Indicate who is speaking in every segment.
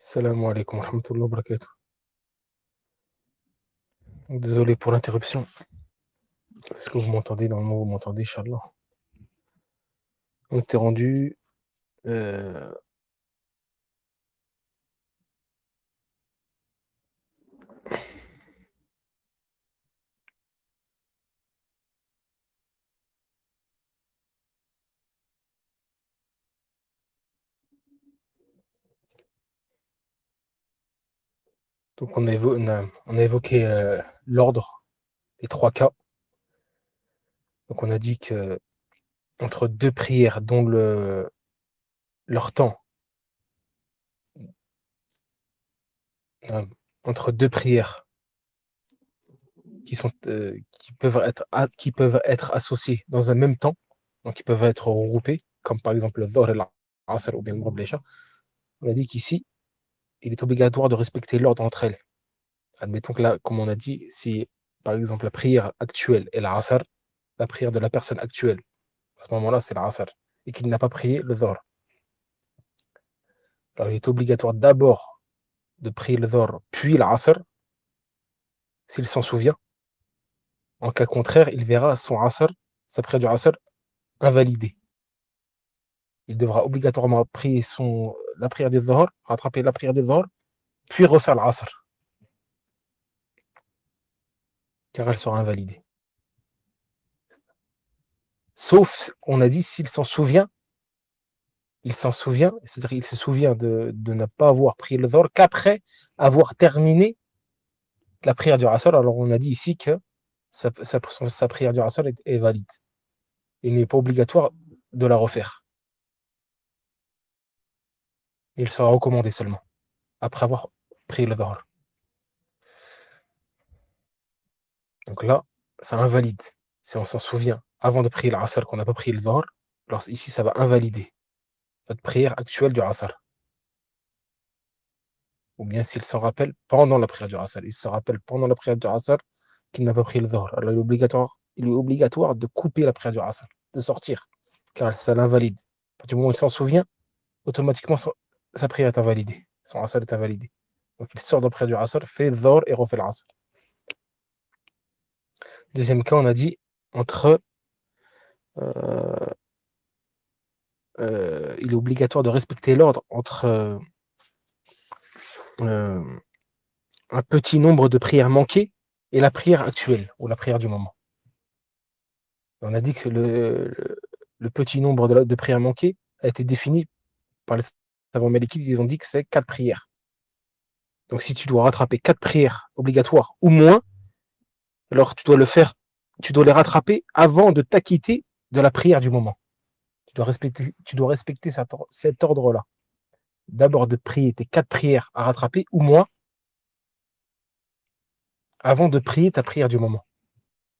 Speaker 1: Salam alaikum wa rahmatullahi wa barakatuh. Désolé pour l'interruption. Est-ce que vous m'entendez? Normalement, vous m'entendez, Inch'Allah. On était rendu. euh, donc, on a évoqué l'ordre, les trois cas. Donc, on a dit que entre deux prières dont leur temps, euh, entre deux prières qui peuvent être associées dans un même temps, donc qui peuvent être regroupées, comme par exemple le Dhuhr et l'Asr ou bien le Maghrib et l'Isha, on a dit qu'ici, il est obligatoire de respecter l'ordre entre elles. Admettons que là, comme on a dit, si par exemple la prière actuelle est l'Asr, la prière de la personne actuelle, à ce moment-là, c'est l'Asr, et qu'il n'a pas prié le Dhuhr. Alors il est obligatoire d'abord de prier le Dhuhr, puis l'Asr, s'il s'en souvient. En cas contraire, il verra son Asr, sa prière du Asr, invalidée. Il devra obligatoirement prier la prière du Dhuhr, rattraper la prière du Dhuhr, puis refaire l'Asr, car elle sera invalidée. Sauf, on a dit, c'est-à-dire qu'il se souvient de ne pas avoir prié le Dhuhr qu'après avoir terminé la prière du Asr. Alors on a dit ici que sa prière du Asr est valide. Il n'est pas obligatoire de la refaire. Il sera recommandé seulement, après avoir prié le Dhuhr. Donc là, ça invalide. Si on s'en souvient, avant de prier l'Asr, qu'on n'a pas prié le Dhuhr, alors ici ça va invalider votre prière actuelle du Asr. Ou bien s'il s'en rappelle pendant la prière du Asr. Il se rappelle pendant la prière du Asr qu'il n'a pas pris le Dhuhr. Alors il est obligatoire de couper la prière du Asr, de sortir, car ça l'invalide. À partir du moment où il s'en souvient, automatiquement sa prière est invalidée. Son Asr est invalidé. Donc il sort de la prière du Asr, fait le Dhuhr et refait l'Asr. Deuxième cas, on a dit entre. euh, il est obligatoire de respecter l'ordre entre euh, un petit nombre de prières manquées et la prière actuelle ou la prière du moment. On a dit que le petit nombre de prières manquées a été défini par les savants malikites. Ils ont dit que c'est 4 prières. Donc si tu dois rattraper 4 prières obligatoires ou moins, alors tu dois les rattraper avant de t'acquitter de la prière du moment. Tu dois respecter cet ordre-là. D'abord de prier tes 4 prières à rattraper ou moins avant de prier ta prière du moment.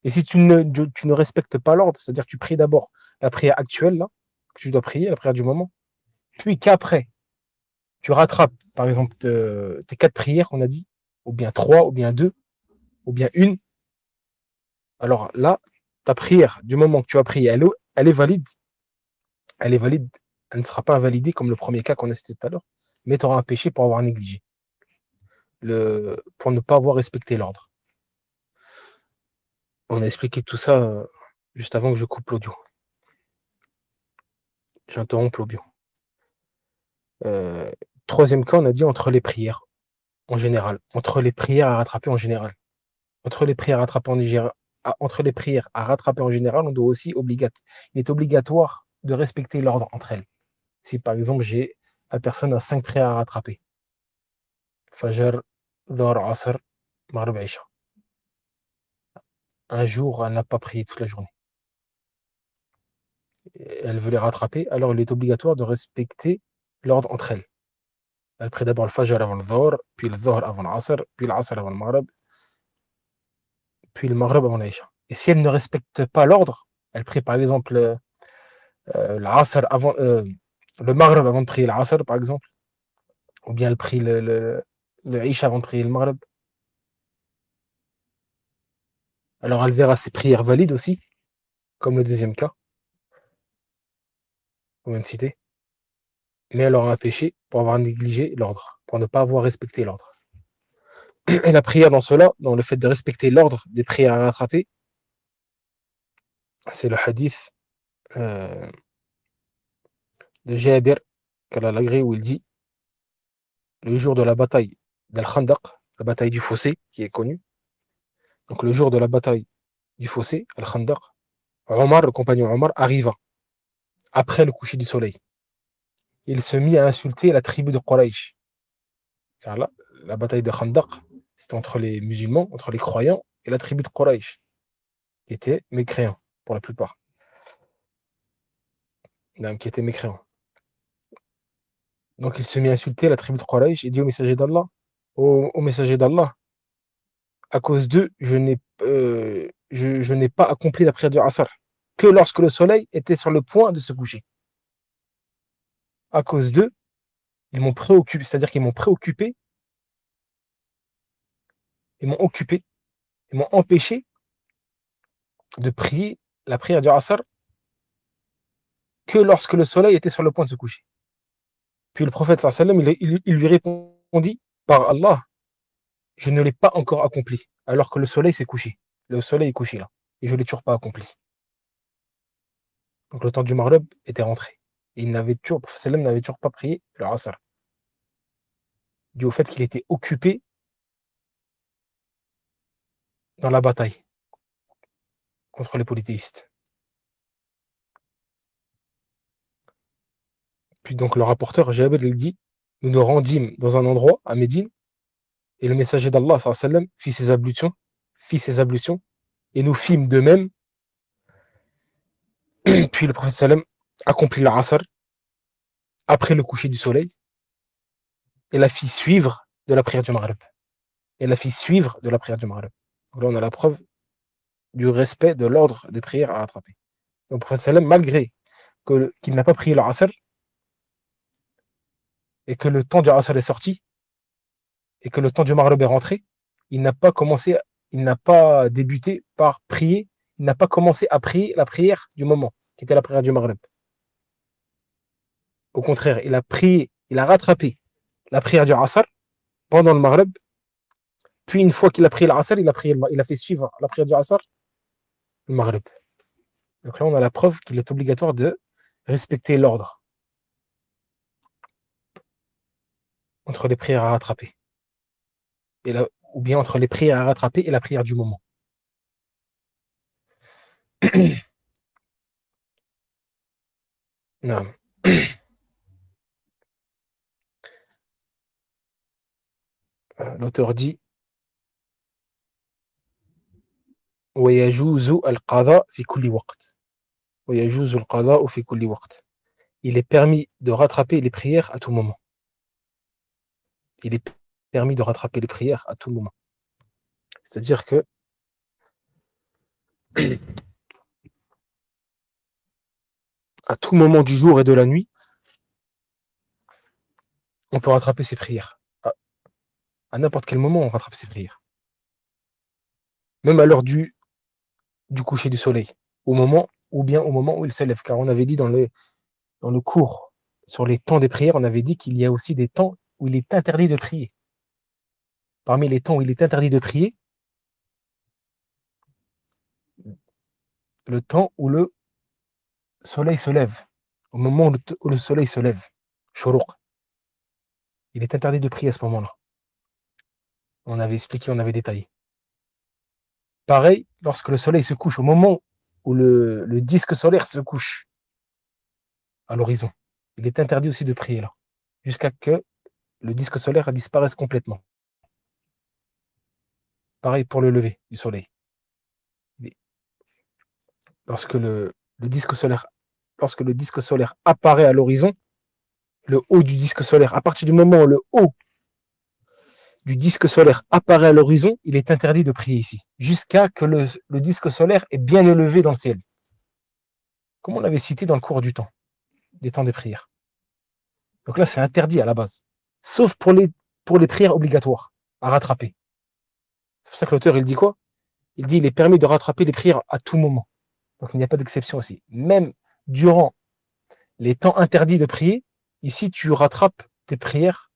Speaker 1: Et si tu ne respectes pas l'ordre, c'est-à-dire que tu pries d'abord la prière actuelle, là, que tu dois prier, la prière du moment, puis qu'après, tu rattrapes, par exemple, tes 4 prières, on a dit, ou bien 3, ou bien 2, ou bien une. Alors là, ta prière, du moment que tu as prié, elle est valide. Elle est valide. Elle ne sera pas invalidée comme le premier cas qu'on a cité tout à l'heure, mais tu auras un péché pour avoir négligé, pour ne pas avoir respecté l'ordre. On a expliqué tout ça juste avant que je coupe l'audio. J'interromps l'audio. Euh, Troisième cas, on a dit entre les prières en général, entre les prières à rattraper en général. Entre les prières à rattraper en général, entre les prières à rattraper en général, on doit aussi il est obligatoire de respecter l'ordre entre elles. Si par exemple la personne a 5 prières à rattraper, Fajr, Dhuhr, Asr, Maghrib, Isha. Un jour, elle n'a pas prié toute la journée. Elle veut les rattraper, alors il est obligatoire de respecter l'ordre entre elles. Elle prie d'abord le Fajr avant le Dhuhr, puis le Dhuhr avant l'Asr, puis l'Asr avant le Maghrib, puis le Maghrib avant l'Isha. Et si elle ne respecte pas l'ordre, elle prie par exemple l'Asr le Maghrib avant de prier l'Asr par exemple, ou bien elle prie le Isha avant de prier le Maghrib. Alors elle verra ses prières valides aussi, comme le deuxième cas, qu'on vient de citer, mais elle aura un péché pour avoir négligé l'ordre. pour ne pas avoir respecté l'ordre. Et la prière dans cela, dans le fait de respecter l'ordre des prières à rattraper, c'est le hadith de Jabir, qu'Allah l'agrée, où il dit le jour de la bataille d'Al-Khandaq, la bataille du fossé, qui est connue. Donc le jour de la bataille du fossé, Al-Khandaq, Omar, le compagnon Omar, arriva après le coucher du soleil. Il se mit à insulter la tribu de Quraysh. Car là, la bataille de Khandaq, c'était entre les musulmans, entre les croyants et la tribu de Quraysh, qui étaient mécréants, pour la plupart. Qui étaient mécréants. Donc il se mit à insulter la tribu de Quraysh et dit au messager d'Allah, au messager d'Allah, à cause d'eux, je n'ai pas accompli la prière du Asr que lorsque le soleil était sur le point de se coucher. À cause d'eux, ils m'ont préoccupé, c'est-à-dire qu'ils m'ont préoccupé, ils m'ont occupé, ils m'ont empêché de prier la prière du Asr que lorsque le soleil était sur le point de se coucher. Puis le prophète sallam, il lui répondit, par Allah, je ne l'ai pas encore accompli, alors que le soleil s'est couché. Le soleil est couché là, et je ne l'ai toujours pas accompli. Donc le temps du Maghrib était rentré. Et le prophète sallam n'avait toujours pas prié le Asr, dû au fait qu'il était occupé dans la bataille contre les polythéistes. Puis donc le rapporteur Jabir, il dit, nous nous rendîmes dans un endroit à Médine, et le messager d'Allah sallam fit ses ablutions, et nous fîmes de même. Puis le prophète sallam accomplit l'Asr après le coucher du soleil, et la fit suivre de la prière du Maghrib. Donc là, on a la preuve du respect de l'ordre des prières à rattraper. Donc le prophète sallam, malgré qu'il n'a pas prié l'Asr, et que le temps du Asr est sorti, et que le temps du Maghrib est rentré, il n'a pas débuté par prier, il n'a pas commencé à prier la prière du moment, qui était la prière du Maghrib. Au contraire, il a rattrapé la prière du Asr pendant le Maghrib, puis une fois qu'il a prié l'Asr, il a fait suivre la prière du Asr, le Maghrib. Donc là, on a la preuve qu'il est obligatoire de respecter l'ordre entre les prières à rattraper. Ou bien entre les prières à rattraper et la prière du moment. Non. L'auteur dit ويجوز القضاء في كل وقت. ويجوز القضاء في كل وقت. Il est permis de rattraper les prières à tout moment. Il est permis de rattraper les prières à tout moment. C'est-à-dire que à tout moment du jour et de la nuit, on peut rattraper ses prières. À n'importe quel moment, on rattrape ses prières. Même à l'heure du coucher du soleil, ou bien au moment où il se lève. Car on avait dit dans le cours sur les temps des prières, on avait dit qu'il y a aussi des temps où il est interdit de prier. Parmi les temps où il est interdit de prier, le temps où le soleil se lève, au moment où le soleil se lève, shuruq. Il est interdit de prier à ce moment-là. On avait expliqué, on avait détaillé. Pareil, lorsque le soleil se couche, au moment où le disque solaire se couche à l'horizon, il est interdit aussi de prier là, jusqu'à que le disque solaire disparaisse complètement. Pareil pour le lever du soleil. Lorsque le disque solaire apparaît à l'horizon, le haut du disque solaire, à partir du moment où le haut du disque solaire apparaît à l'horizon, il est interdit de prier ici, jusqu'à que le disque solaire est bien élevé dans le ciel. Comme on l'avait cité dans le cours des temps des prières. Donc là, c'est interdit à la base, sauf pour les prières obligatoires à rattraper. C'est pour ça que l'auteur, il dit quoi? Il dit il est permis de rattraper les prières à tout moment. Donc il n'y a pas d'exception aussi. Même durant les temps interdits de prier, ici, tu rattrapes tes prières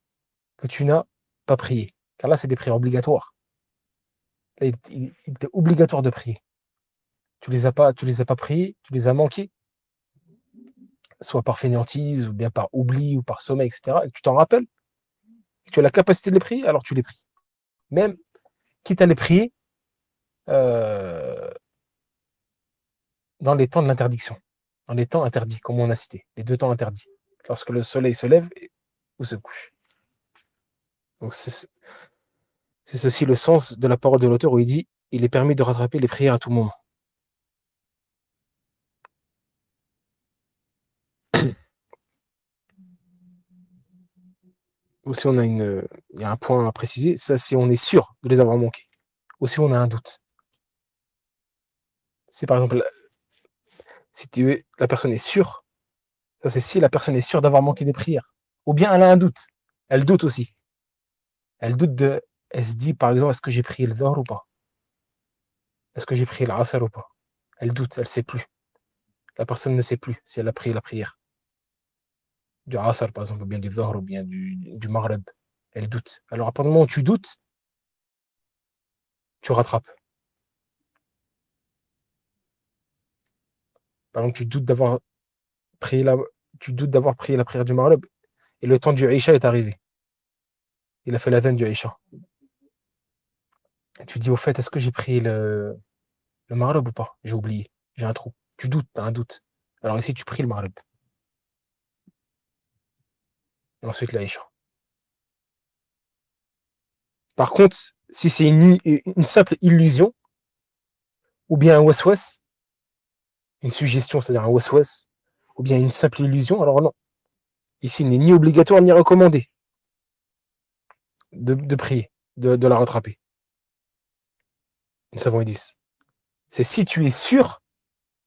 Speaker 1: que tu n'as pas prié. Car là, c'est des prières obligatoires. Là, il est obligatoire de prier. Tu les as pas priés, tu les as manqués, soit par fainéantise, ou bien par oubli, ou par sommeil, etc. Et que tu t'en rappelles, que tu as la capacité de les prier, alors tu les pries. Même, quitte à les prier, euh, dans les temps de l'interdiction, dans les temps interdits, comme on a cité, les 2 temps interdits, lorsque le soleil se lève ou se couche. Donc c'est ceci le sens de la parole de l'auteur où il dit il est permis de rattraper les prières à tout moment. Aussi, il y a un point à préciser, ça c'est on est sûr de les avoir manqués. Aussi, on a un doute. Si par exemple, si la personne est sûre, ça c'est si la personne est sûre d'avoir manqué des prières. Ou bien elle a un doute. Elle doute aussi. Elle doute elle se dit par exemple, est-ce que j'ai prié le Dhuhr ou pas? Est-ce que j'ai prié l'Asr ou pas? Elle doute, elle ne sait plus. La personne ne sait plus si elle a prié la prière. Du Asr par exemple, ou bien du Dhuhr, ou bien du Maghrib. Elle doute. Alors à partir du moment où tu doutes, tu rattrapes. Par exemple, prié la, tu doutes d'avoir prié la prière du Maghrib et le temps du Isha est arrivé. Il a fait l'adhan du Isha. Et tu dis au fait, est-ce que j'ai prié le Maghrib ou pas? J'ai oublié, j'ai un trou. Tu doutes, tu as un doute. Alors ici, tu pries le Maghrib. Et ensuite la Isha. Par contre, si c'est une simple illusion, ou bien un waswas, une suggestion, c'est-à-dire un waswas, ou bien une simple illusion, alors non. Ici, il n'est ni obligatoire ni recommandé de prier, de la rattraper. Les savants ils disent. C'est si tu es sûr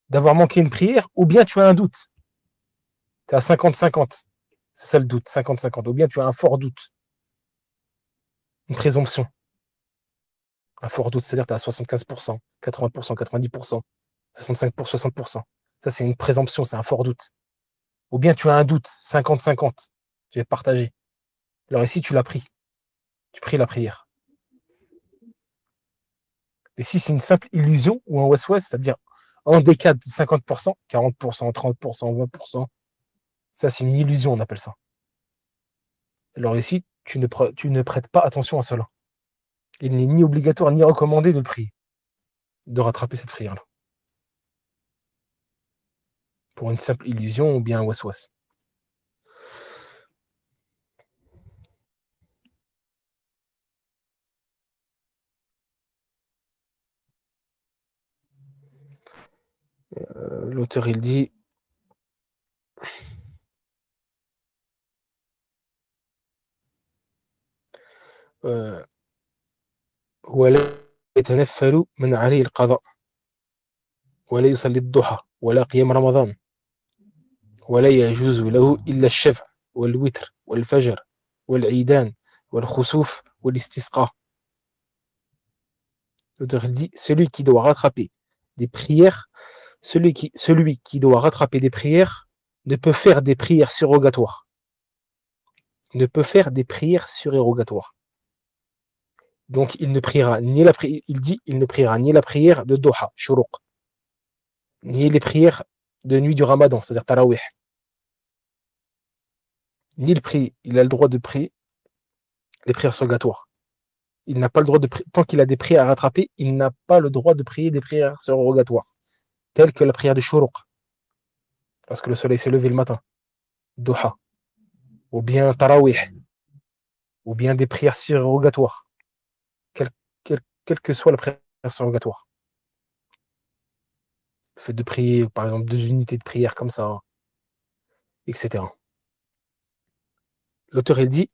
Speaker 1: d'avoir manqué une prière, ou bien tu as un doute. Tu es à 50-50. C'est ça le doute, 50-50. Ou bien tu as un fort doute, une présomption. Un fort doute, c'est-à-dire que tu es à 75%, 80%, 90%, 65%, 60%. Ça, c'est une présomption, c'est un fort doute. Ou bien tu as un doute, 50-50. Tu es partagé. Alors ici, tu l'as pris. Tu pries la prière. Et si c'est une simple illusion ou un waswas, c'est-à-dire en décade de 50%, 40%, 30%, 20%, ça, c'est une illusion, on appelle ça. Alors ici, tu ne prêtes pas attention à cela. Il n'est ni obligatoire ni recommandé de le prier, de rattraper cette prière-là. Pour une simple illusion ou bien un waswas. L'auteur, il dit ولا يتنفل من عليه القضاء ولا يصلي الضحى ولا قيام رمضان ولا يجوز له إلا الشفع والوتر والفجر والعيدان والخسوف والاستسقاء. L'auteur il dit celui qui doit rattraper des prières, celui qui doit rattraper des prières ne peut faire des prières surrogatoires. Ne peut faire des prières surérogatoires. Donc il ne priera ni la prière, il dit il ne priera ni la prière de Doha, Shuruq, ni les prières de nuit du Ramadan, c'est-à-dire Tarawih. Ni le prier, il a le droit de prier les prières surrogatoires. Il n'a pas le droit de prier, tant qu'il a des prières à rattraper, il n'a pas le droit de prier des prières surrogatoires, telles que la prière de Shuruq, parce que le soleil s'est levé le matin, Doha, ou bien Tarawih, ou bien des prières surrogatoires, quelle que soit la prière surrogatoire. Le fait de prier, par exemple, 2 unités de prière comme ça, etc. L'auteur, il dit,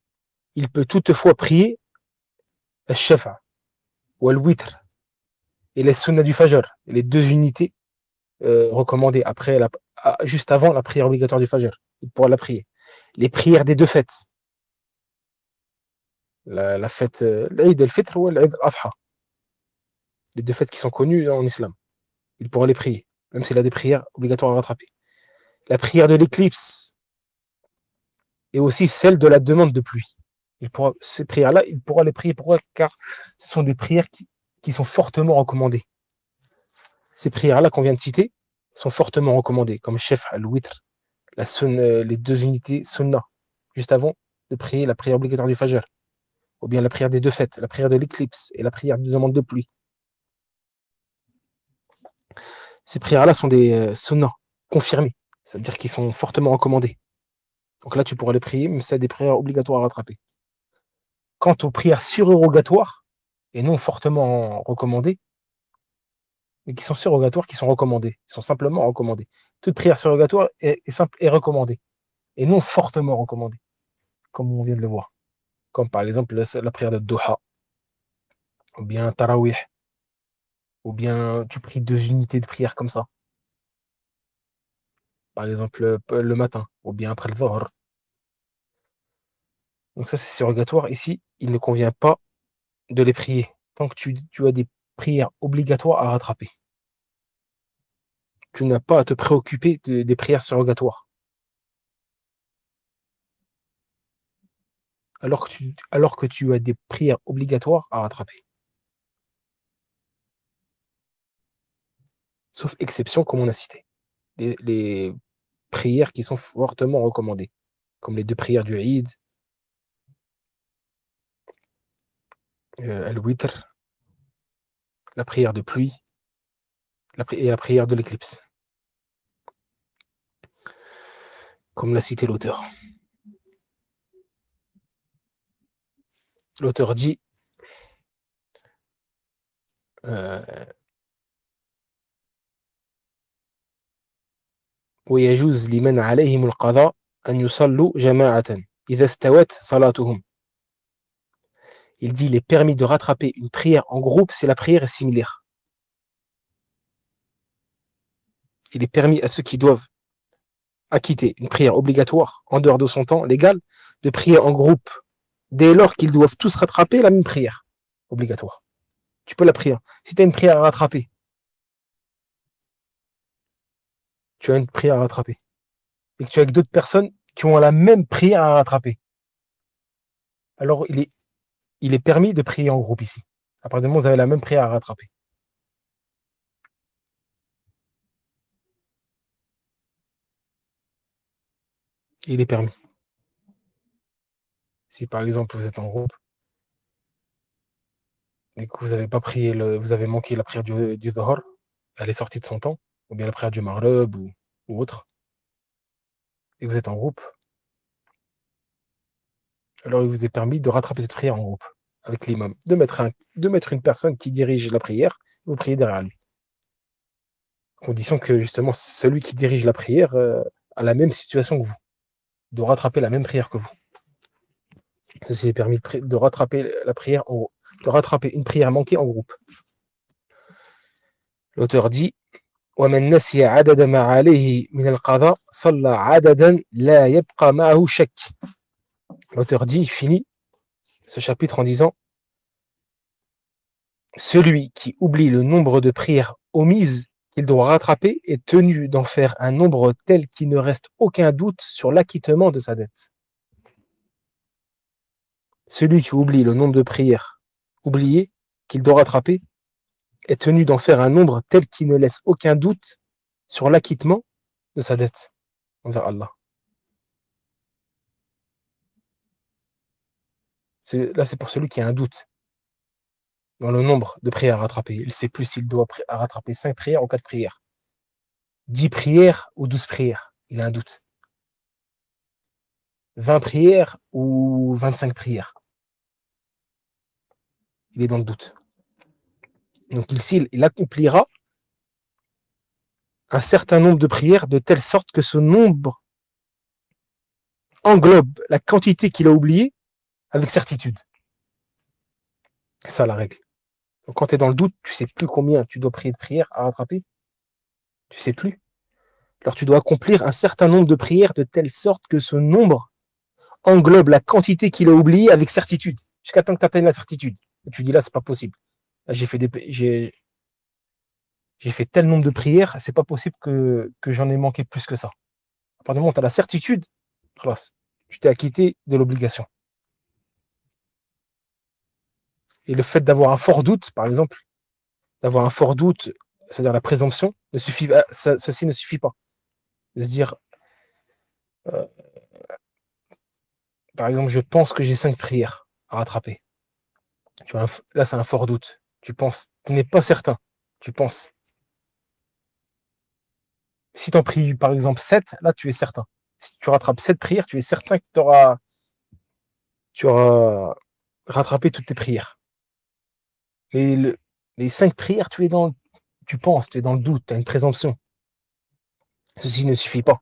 Speaker 1: il peut toutefois prier al-shafa ou al-witr et les sunnas du fajr, les 2 unités recommandées juste avant la prière obligatoire du fajr. Il pourra la prier. Les prières des 2 fêtes, la fête, l'Eid al-Fitr ou l'Eid al-Adha, les 2 fêtes qui sont connues en islam. Il pourra les prier, même s'il a des prières obligatoires à rattraper. La prière de l'éclipse et aussi celle de la demande de pluie. Ces prières-là, il pourra les prier. Pourquoi? Car ce sont des prières qui sont fortement recommandées. Ces prières-là qu'on vient de citer sont fortement recommandées, comme Chef al-Witr, les 2 unités Sunnah, juste avant de prier la prière obligatoire du Fajr, ou bien la prière des 2 fêtes, la prière de l'éclipse et la prière de demande de pluie. Ces prières-là sont des Sunnah confirmées, c'est-à-dire qu'ils sont fortement recommandées. Donc là, tu pourras les prier, mais c'est des prières obligatoires à rattraper. Quant aux prières surérogatoires, et non fortement recommandées, mais qui sont surrogatoires, qui sont recommandées, qui sont simplement recommandées. Toute prière surrogatoire est recommandée, et non fortement recommandée, comme on vient de le voir. Comme par exemple la prière de Doha, ou bien Tarawih, ou bien tu pries 2 unités de prière comme ça, par exemple le matin, ou bien après le Dhuhr. Donc ça, c'est surrogatoire. Ici, il ne convient pas de les prier, tant que tu as des prières obligatoires à rattraper. Tu n'as pas à te préoccuper des prières surrogatoires. Alors que tu as des prières obligatoires à rattraper. Sauf exception, comme on a cité. Les prières qui sont fortement recommandées, comme les 2 prières du Eid, al-Witr, la prière de pluie et la prière de l'éclipse, comme l'a cité l'auteur. L'auteur dit ويجوز لمن عليهم القضاء أن يصلوا جماعة إذا استوت صلاتهم. Il dit il est permis de rattraper une prière en groupe si la prière est similaire. Il est permis à ceux qui doivent acquitter une prière obligatoire en dehors de son temps légal de prier en groupe dès lors qu'ils doivent tous rattraper la même prière obligatoire. Tu peux la prier. Si tu as une prière à rattraper, tu as une prière à rattraper, et que tu es avec d'autres personnes qui ont la même prière à rattraper, alors il est permis de prier en groupe ici. À partir du moment où vous avez la même prière à rattraper. Il est permis. Si par exemple vous êtes en groupe et que vous avez pas prié vous avez manqué la prière du Dhuhr, elle est sortie de son temps, ou bien la prière du Maghrib ou autre, et vous êtes en groupe, alors il vous est permis de rattraper cette prière en groupe avec l'imam, de mettre une personne qui dirige la prière, et vous priez derrière lui. Condition que justement celui qui dirige la prière a la même situation que vous, de rattraper la même prière que vous. Ceci est permis de rattraper la prière de rattraper une prière manquée en groupe. L'auteur dit ومن نسي عدد ما عليه من القضاء صلى عددا لا يبقى معه شك. L'auteur dit, il finit ce chapitre en disant celui qui oublie le nombre de prières omises qu'il doit rattraper est tenu d'en faire un nombre tel qu'il ne reste aucun doute sur l'acquittement de sa dette. Celui qui oublie le nombre de prières oubliées qu'il doit rattraper est tenu d'en faire un nombre tel qu'il ne laisse aucun doute sur l'acquittement de sa dette envers Allah. Là, c'est pour celui qui a un doute dans le nombre de prières à rattraper. Il ne sait plus s'il doit rattraper 5 prières ou 4 prières, 10 prières ou 12 prières. Il a un doute. 20 prières ou 25 prières. Il est dans le doute. Donc il accomplira un certain nombre de prières de telle sorte que ce nombre englobe la quantité qu'il a oubliée avec certitude. C'est ça la règle. Donc quand tu es dans le doute, tu ne sais plus combien tu dois prier de prières à rattraper. Tu ne sais plus. Alors tu dois accomplir un certain nombre de prières de telle sorte que ce nombre englobe la quantité qu'il a oubliée avec certitude. Jusqu'à temps que tu atteignes la certitude. Et tu dis là, c'est pas possible. Là, j'ai fait tel nombre de prières, c'est pas possible que j'en ai manqué plus que ça. À partir du moment où tu as la certitude, tu t'es acquitté de l'obligation. Et le fait d'avoir un fort doute, par exemple, d'avoir un fort doute, c'est-à-dire la présomption, ceci ne suffit pas. De se dire, euh, par exemple, je pense que j'ai 5 prières à rattraper. Tu vois, là, c'est un fort doute. Tu penses, tu n'es pas certain. Tu penses. Si tu en pries, par exemple, 7, là, tu es certain. Si tu rattrapes 7 prières, tu es certain que tu auras rattrapé toutes tes prières. Mais les 5 prières, tu penses, tu es dans le doute, tu as une présomption. Ceci ne suffit pas,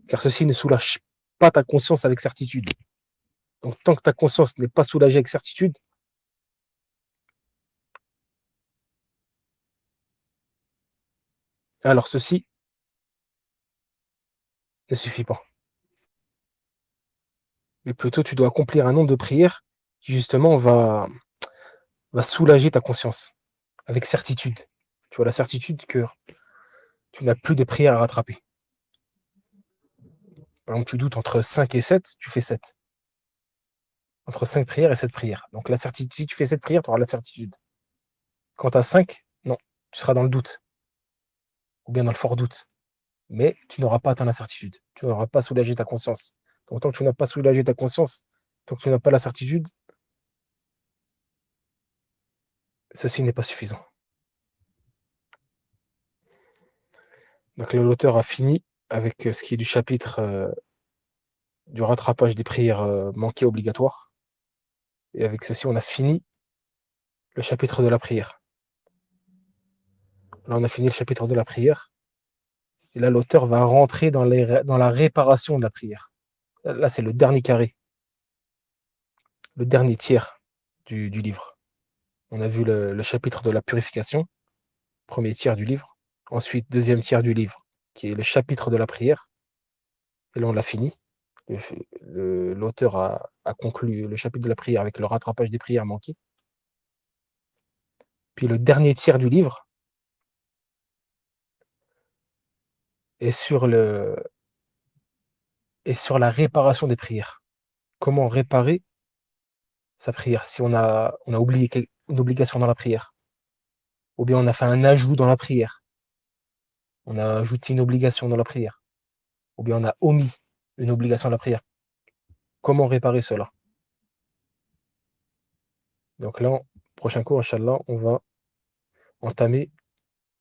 Speaker 1: car ceci ne soulage pas ta conscience avec certitude. Donc, tant que ta conscience n'est pas soulagée avec certitude, alors ceci ne suffit pas. Mais plutôt, tu dois accomplir un nombre de prières qui, justement, va soulager ta conscience avec certitude. Tu vois, la certitude que tu n'as plus de prières à rattraper. Par exemple, tu doutes entre 5 et 7, tu fais 7. Entre 5 prières et 7 prières. Donc, la certitude, si tu fais 7 prières, tu auras la certitude. Quant à 5, non, tu seras dans le doute, ou bien dans le fort doute. Mais tu n'auras pas atteint la certitude. Tu n'auras pas soulagé ta conscience. Donc, tant que tu n'as pas soulagé ta conscience, tant que tu n'as pas la certitude, ceci n'est pas suffisant. Donc, l'auteur a fini avec ce qui est du chapitre du rattrapage des prières manquées obligatoires. Et avec ceci, on a fini le chapitre de la prière. Là, on a fini le chapitre de la prière. Et là, l'auteur va rentrer dans la réparation de la prière. Là, c'est le dernier carré, le dernier tiers du livre. On a vu le chapitre de la purification, premier tiers du livre. Ensuite, deuxième tiers du livre, qui est le chapitre de la prière. Et là, on l'a fini. L'auteur a conclu le chapitre de la prière avec le rattrapage des prières manquées. Puis le dernier tiers du livre est sur la réparation des prières. Comment réparer sa prière si on a oublié une obligation dans la prière, ou bien on a fait un ajout dans la prière, on a ajouté une obligation dans la prière, ou bien on a omis une obligation dans la prière. Comment réparer cela? Donc là, prochain cours, Inch'Allah, on va entamer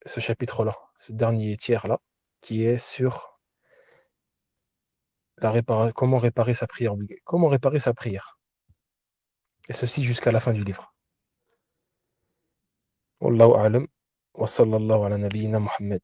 Speaker 1: ce chapitre-là, ce dernier tiers-là, qui est sur comment réparer sa prière. Comment réparer sa prière. Et ceci jusqu'à la fin du livre. Wallahu a'lam. Wa sallallahu ala nabiyyina Muhammad.